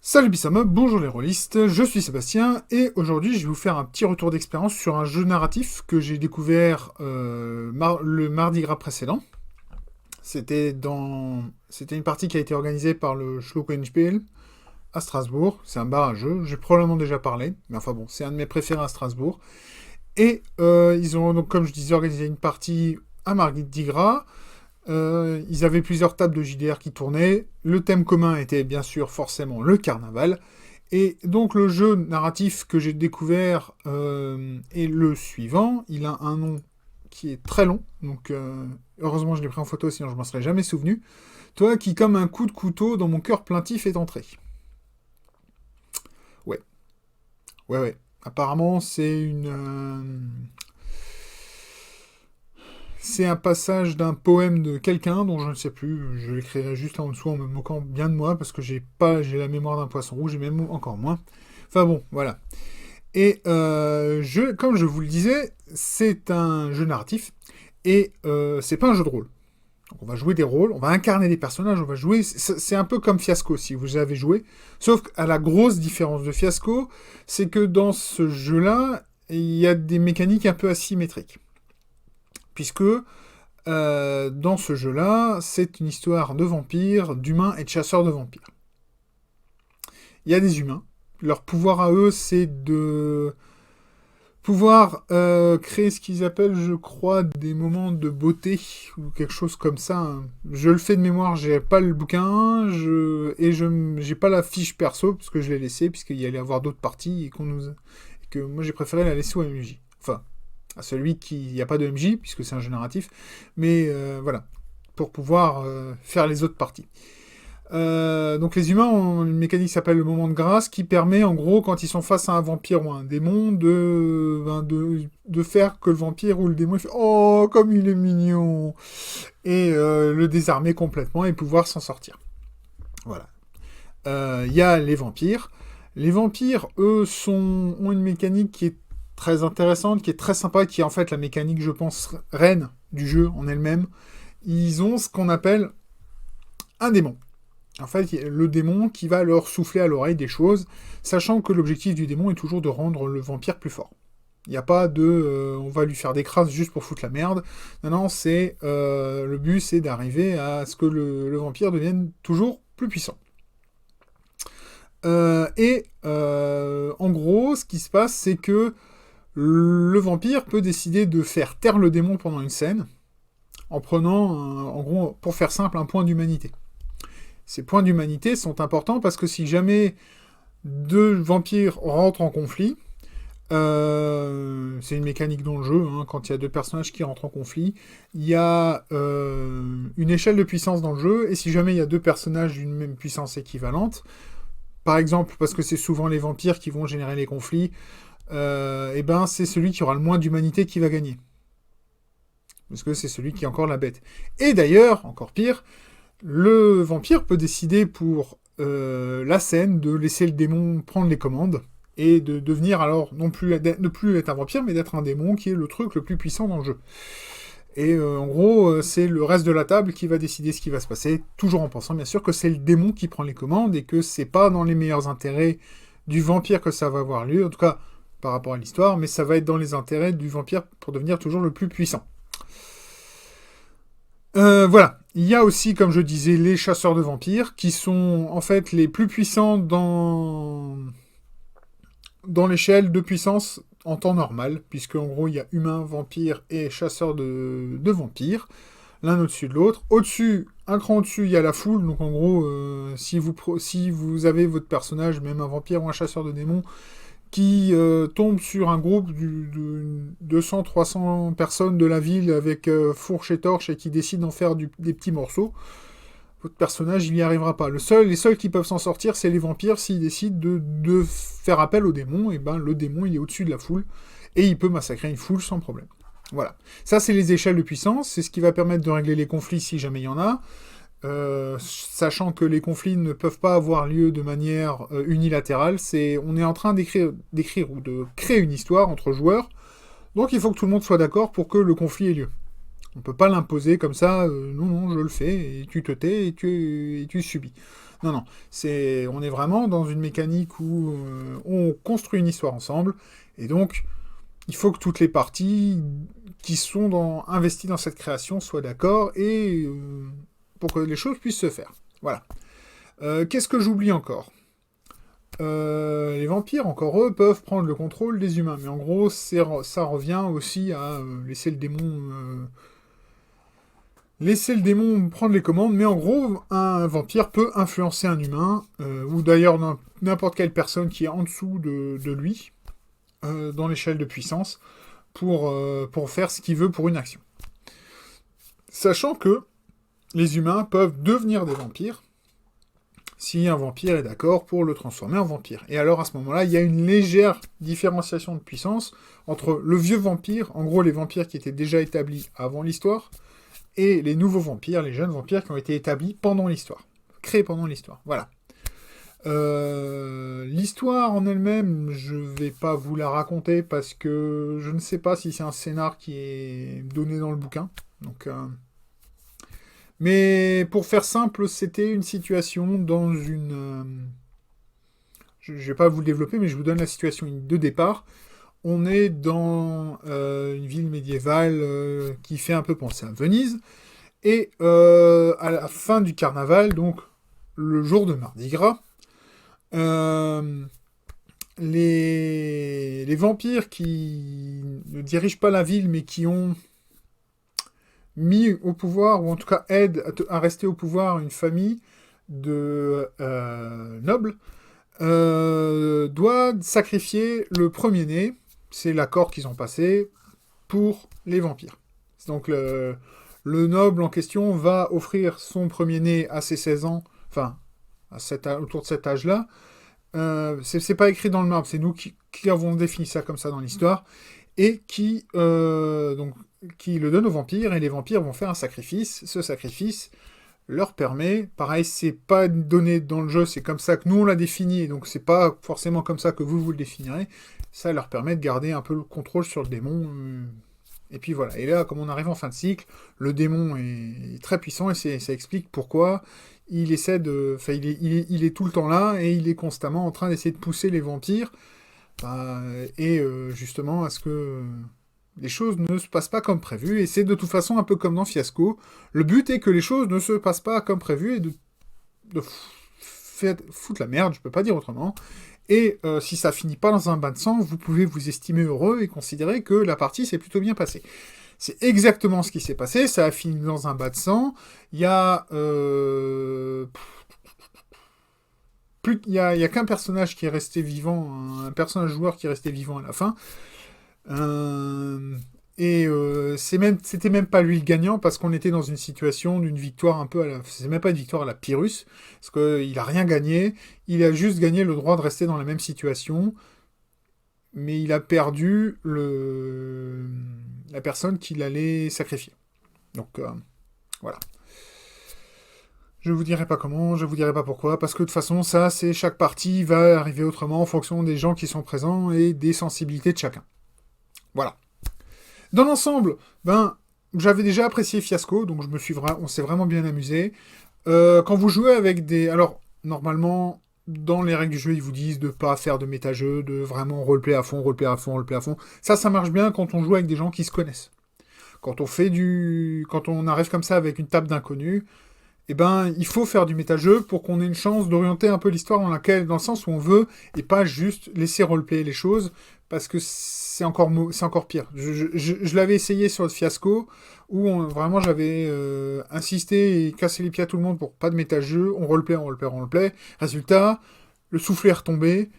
Salut Bissama, bonjour les rôlistes, je suis Sébastien et aujourd'hui je vais vous faire un petit retour d'expérience sur un jeu narratif que j'ai découvert le mardi gras précédent. C'était une partie qui a été organisée par le Schlokenspiel à Strasbourg. C'est un bar à jeu, j'ai probablement déjà parlé, mais enfin bon, c'est un de mes préférés à Strasbourg. Et ils ont donc, comme je disais, organisé une partie à mardi gras. Ils avaient plusieurs tables de JDR qui tournaient. Le thème commun était bien sûr forcément le carnaval. Et donc le jeu narratif que j'ai découvert est le suivant. Il a un nom qui est très long. Donc heureusement je l'ai pris en photo, sinon je m'en serais jamais souvenu. Toi qui comme un coup de couteau dans mon cœur plaintif est entré. Ouais, ouais. Apparemment c'est un passage d'un poème de quelqu'un dont je ne sais plus. Je l'écrirai juste en dessous en me moquant bien de moi parce que j'ai la mémoire d'un poisson rouge et même encore moins. Enfin bon, voilà. Et comme je vous le disais, c'est un jeu narratif et c'est pas un jeu de rôle. Donc on va jouer des rôles, on va incarner des personnages, on va jouer. C'est un peu comme Fiasco si vous avez joué. Sauf qu'à la grosse différence de Fiasco, c'est que dans ce jeu-là, il y a des mécaniques un peu asymétriques. Puisque dans ce jeu-là, c'est une histoire de vampires, d'humains et de chasseurs de vampires. Il y a des humains. Leur pouvoir à eux, c'est de pouvoir créer ce qu'ils appellent, je crois, des moments de beauté ou quelque chose comme ça. Je le fais de mémoire, j'ai pas le bouquin et j'ai pas la fiche perso parce que je l'ai laissée puisqu'il y allait avoir d'autres parties et que moi j'ai préféré la laisser au MJ. Enfin, à celui qui n'y a pas de MJ, puisque c'est un jeu narratif, mais voilà, pour pouvoir faire les autres parties. Donc les humains ont une mécanique qui s'appelle le moment de grâce, qui permet en gros, quand ils sont face à un vampire ou à un démon, de faire que le vampire ou le démon fait «Oh, comme il est mignon!» et le désarmer complètement et pouvoir s'en sortir. Voilà. Il y a les vampires. Les vampires, eux, ont une mécanique qui est très intéressante, qui est très sympa, qui est en fait la mécanique, je pense, reine du jeu en elle-même. Ils ont ce qu'on appelle un démon. En fait, le démon qui va leur souffler à l'oreille des choses, sachant que l'objectif du démon est toujours de rendre le vampire plus fort. Il n'y a pas de on va lui faire des crasses juste pour foutre la merde. Non, non, le but, c'est d'arriver à ce que le vampire devienne toujours plus puissant. En gros, ce qui se passe, c'est que le vampire peut décider de faire taire le démon pendant une scène, en prenant, en gros, pour faire simple, un point d'humanité. Ces points d'humanité sont importants parce que si jamais deux vampires rentrent en conflit, c'est une mécanique dans le jeu, hein, quand il y a deux personnages qui rentrent en conflit, il y a une échelle de puissance dans le jeu, et si jamais il y a deux personnages d'une même puissance équivalente, par exemple, parce que c'est souvent les vampires qui vont générer les conflits, et ben c'est celui qui aura le moins d'humanité qui va gagner. Parce que c'est celui qui est encore la bête. Et d'ailleurs, encore pire, le vampire peut décider pour la scène de laisser le démon prendre les commandes et de devenir alors ne plus être un vampire, mais d'être un démon qui est le truc le plus puissant dans le jeu. Et en gros, c'est le reste de la table qui va décider ce qui va se passer, toujours en pensant bien sûr que c'est le démon qui prend les commandes et que c'est pas dans les meilleurs intérêts du vampire que ça va avoir lieu, en tout cas par rapport à l'histoire, mais ça va être dans les intérêts du vampire pour devenir toujours le plus puissant. Voilà. Il y a aussi, comme je disais, les chasseurs de vampires, qui sont en fait les plus puissants dans l'échelle de puissance en temps normal, puisque en gros il y a humains, vampires et chasseurs de vampires, l'un au-dessus de l'autre. Au-dessus, un cran au-dessus, il y a la foule, donc en gros, si vous avez votre personnage, même un vampire ou un chasseur de démons, qui tombe sur un groupe de 200-300 personnes de la ville avec fourche et torche et qui décide d'en faire des petits morceaux, votre personnage, il n'y arrivera pas. Les seuls qui peuvent s'en sortir, c'est les vampires s'ils décident de faire appel au démon, et ben le démon, il est au-dessus de la foule, et il peut massacrer une foule sans problème. Voilà. Ça, c'est les échelles de puissance, c'est ce qui va permettre de régler les conflits si jamais il y en a. Sachant que les conflits ne peuvent pas avoir lieu de manière unilatérale, on est en train d'écrire ou de créer une histoire entre joueurs, donc il faut que tout le monde soit d'accord pour que le conflit ait lieu. On peut pas l'imposer comme ça, non, je le fais, et tu te tais, et tu subis. Non, non. On est vraiment dans une mécanique où on construit une histoire ensemble, et donc il faut que toutes les parties qui sont investies dans cette création soient d'accord, et pour que les choses puissent se faire. Voilà. Qu'est-ce que j'oublie encore? Les vampires, encore eux, peuvent prendre le contrôle des humains, mais en gros, ça revient aussi à laisser le démon prendre les commandes, mais en gros, un vampire peut influencer un humain, ou d'ailleurs n'importe quelle personne qui est en dessous de lui, dans l'échelle de puissance, pour faire ce qu'il veut pour une action. Sachant que les humains peuvent devenir des vampires, si un vampire est d'accord pour le transformer en vampire. Et alors, à ce moment-là, il y a une légère différenciation de puissance entre le vieux vampire, en gros les vampires qui étaient déjà établis avant l'histoire, et les nouveaux vampires, les jeunes vampires qui ont été établis pendant l'histoire. Créés pendant l'histoire. Voilà. L'histoire en elle-même, je vais pas vous la raconter parce que je ne sais pas si c'est un scénar qui est donné dans le bouquin. Donc, mais pour faire simple, c'était une situation dans une... je vais pas vous le développer, mais je vous donne la situation de départ. On est dans une ville médiévale qui fait un peu penser à Venise. Et à la fin du carnaval, donc le jour de Mardi Gras, les vampires qui ne dirigent pas la ville, mais qui ont mis au pouvoir, ou en tout cas aident à rester au pouvoir une famille de nobles, doivent sacrifier le premier-né, c'est l'accord qu'ils ont passé, pour les vampires. Donc le noble en question va offrir son premier-né à ses 16 ans, enfin, autour de cet âge-là. C'est pas écrit dans le marbre, c'est nous qui avons défini ça comme ça dans l'histoire, et qui le donne aux vampires, et les vampires vont faire un sacrifice. Ce sacrifice leur permet, pareil, c'est pas donné dans le jeu, c'est comme ça que nous on l'a défini, et donc c'est pas forcément comme ça que vous le définirez, ça leur permet de garder un peu le contrôle sur le démon, et puis voilà. Et là, comme on arrive en fin de cycle, le démon est très puissant, et ça explique pourquoi il essaie de... Enfin, il est tout le temps là, et il est constamment en train d'essayer de pousser les vampires, justement à ce que les choses ne se passent pas comme prévu, et c'est de toute façon un peu comme dans Fiasco. Le but est que les choses ne se passent pas comme prévu, et de foutre la merde, je peux pas dire autrement. Et si ça finit pas dans un bain de sang, vous pouvez vous estimer heureux et considérer que la partie s'est plutôt bien passée. C'est exactement ce qui s'est passé, ça a fini dans un bain de sang. Il y a... il y a qu'un personnage qui est resté vivant, un personnage joueur qui est resté vivant à la fin. C'était même pas lui le gagnant, parce qu'on était dans une situation d'une victoire un peu à la... C'est même pas une victoire à la Pyrrhus, parce qu'il a rien gagné, il a juste gagné le droit de rester dans la même situation, mais il a perdu la personne qu'il allait sacrifier. Donc, voilà. Je vous dirai pas comment, je vous dirai pas pourquoi, parce que de toute façon, ça, c'est chaque partie va arriver autrement en fonction des gens qui sont présents et des sensibilités de chacun. Voilà. Dans l'ensemble, j'avais déjà apprécié Fiasco, donc on s'est vraiment bien amusé. Quand vous jouez avec des... Alors, normalement, dans les règles du jeu, ils vous disent de pas faire de méta-jeu, de vraiment roleplay à fond, roleplay à fond, roleplay à fond. Ça marche bien quand on joue avec des gens qui se connaissent. Quand on arrive comme ça avec une table d'inconnus, il faut faire du méta-jeu pour qu'on ait une chance d'orienter un peu l'histoire dans le sens où on veut, et pas juste laisser roleplayer les choses, parce que c'est encore pire. Je l'avais essayé sur le Fiasco, où vraiment j'avais insisté et cassé les pieds à tout le monde pour pas de méta-jeu, on roleplay. Résultat, le soufflet est retombé,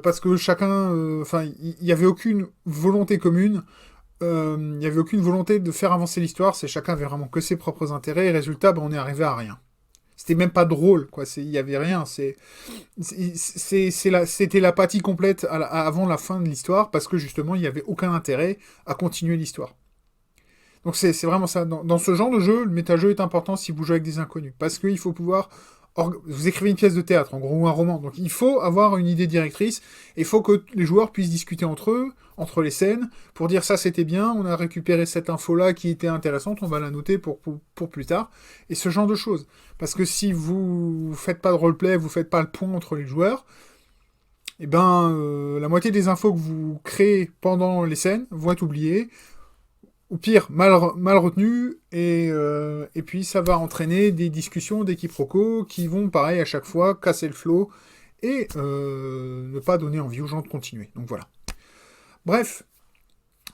parce que chacun... il n'y avait aucune volonté commune, il n'y avait aucune volonté de faire avancer l'histoire, chacun avait vraiment que ses propres intérêts, et résultat, on est arrivé à rien. C'était même pas drôle, quoi. Il y avait rien. C'était l'apathie complète avant la fin de l'histoire, parce que justement, il n'y avait aucun intérêt à continuer l'histoire. Donc c'est vraiment ça. Dans ce genre de jeu, le méta-jeu est important si vous jouez avec des inconnus, parce qu'il faut pouvoir vous écrivez une pièce de théâtre, en gros, ou un roman. Donc il faut avoir une idée directrice, et il faut que les joueurs puissent discuter entre eux, entre les scènes, pour dire ça c'était bien, on a récupéré cette info-là qui était intéressante, on va la noter pour plus tard, et ce genre de choses. Parce que si vous faites pas de roleplay, vous faites pas le point entre les joueurs, eh ben, la moitié des infos que vous créez pendant les scènes vont être oubliées, ou pire, mal retenues, et puis ça va entraîner des discussions, des quiproquos, qui vont, pareil, à chaque fois, casser le flow, et ne pas donner envie aux gens de continuer. Donc voilà. Bref,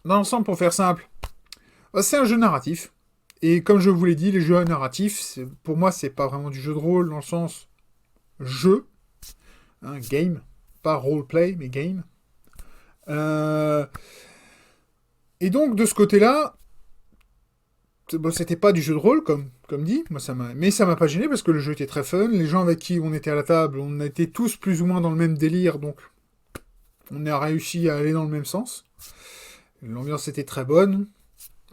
dans l'ensemble, pour faire simple, c'est un jeu narratif, et comme je vous l'ai dit, les jeux narratifs, pour moi, c'est pas vraiment du jeu de rôle, dans le sens jeu, hein, game, pas roleplay, mais game. Et donc, de ce côté-là, bon, c'était pas du jeu de rôle, comme dit, mais ça m'a pas gêné, parce que le jeu était très fun, les gens avec qui on était à la table, on était tous plus ou moins dans le même délire, donc on a réussi à aller dans le même sens. L'ambiance était très bonne,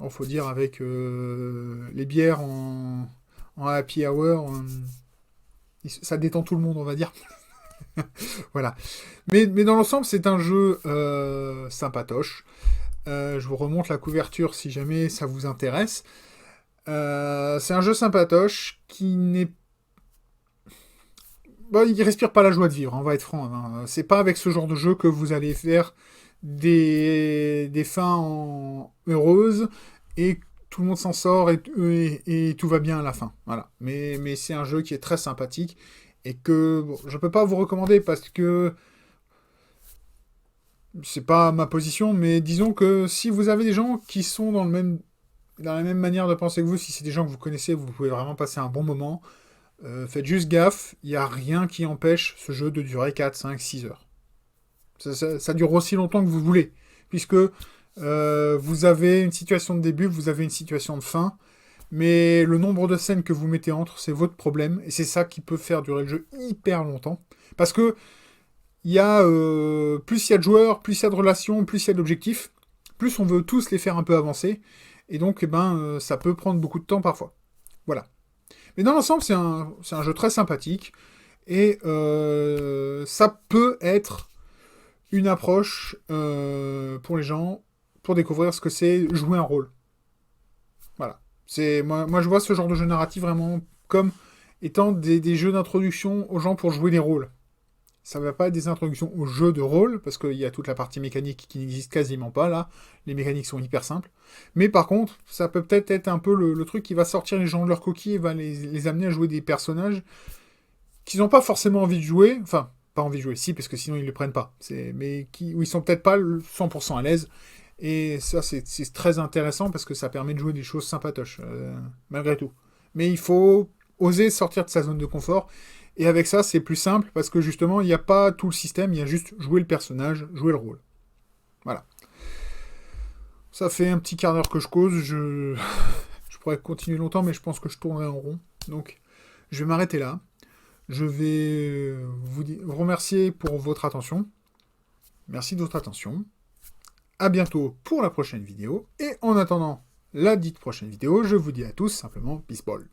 il faut dire, avec les bières en happy hour, ça détend tout le monde, on va dire. Voilà. Mais dans l'ensemble, c'est un jeu sympatoche. Je vous remonte la couverture si jamais ça vous intéresse. C'est un jeu sympatoche qui n'est... Bon, il respire pas la joie de vivre, on va être franc. Hein. C'est pas avec ce genre de jeu que vous allez faire des fins heureuses et tout le monde s'en sort et tout va bien à la fin. Voilà. Mais c'est un jeu qui est très sympathique et que bon, je peux pas vous recommander parce que c'est pas ma position, mais disons que si vous avez des gens qui sont dans la même manière de penser que vous, si c'est des gens que vous connaissez, vous pouvez vraiment passer un bon moment. Faites juste gaffe, il n'y a rien qui empêche ce jeu de durer 4, 5, 6 heures. Ça dure aussi longtemps que vous voulez, puisque vous avez une situation de début, vous avez une situation de fin, mais le nombre de scènes que vous mettez entre, c'est votre problème, et c'est ça qui peut faire durer le jeu hyper longtemps. Parce que il y a, plus il y a de joueurs, plus il y a de relations, plus il y a d'objectifs, plus on veut tous les faire un peu avancer, et donc ça peut prendre beaucoup de temps parfois. Voilà. Mais dans l'ensemble, c'est un jeu très sympathique, et ça peut être une approche pour les gens, pour découvrir ce que c'est jouer un rôle. Voilà. Moi, je vois ce genre de jeu narratif vraiment comme étant des jeux d'introduction aux gens pour jouer des rôles. Ça ne va pas être des introductions aux jeux de rôle, parce qu'il y a toute la partie mécanique qui n'existe quasiment pas, là. Les mécaniques sont hyper simples. Mais par contre, ça peut peut-être être un peu le truc qui va sortir les gens de leur coquille et va les amener à jouer des personnages qu'ils n'ont pas forcément envie de jouer. Enfin, pas envie de jouer, si, parce que sinon ils ne le prennent pas. Mais où ils sont peut-être pas 100% à l'aise. Et ça, c'est très intéressant, parce que ça permet de jouer des choses sympatoches, malgré tout. Mais il faut oser sortir de sa zone de confort. Et avec ça, c'est plus simple, parce que justement, il n'y a pas tout le système, il y a juste jouer le personnage, jouer le rôle. Voilà. Ça fait un petit quart d'heure que je cause, je pourrais continuer longtemps, mais je pense que je tournerai en rond. Donc, je vais m'arrêter là. Je vais vous remercier pour votre attention. Merci de votre attention. À bientôt pour la prochaine vidéo. Et en attendant la dite prochaine vidéo, je vous dis à tous simplement peace ball.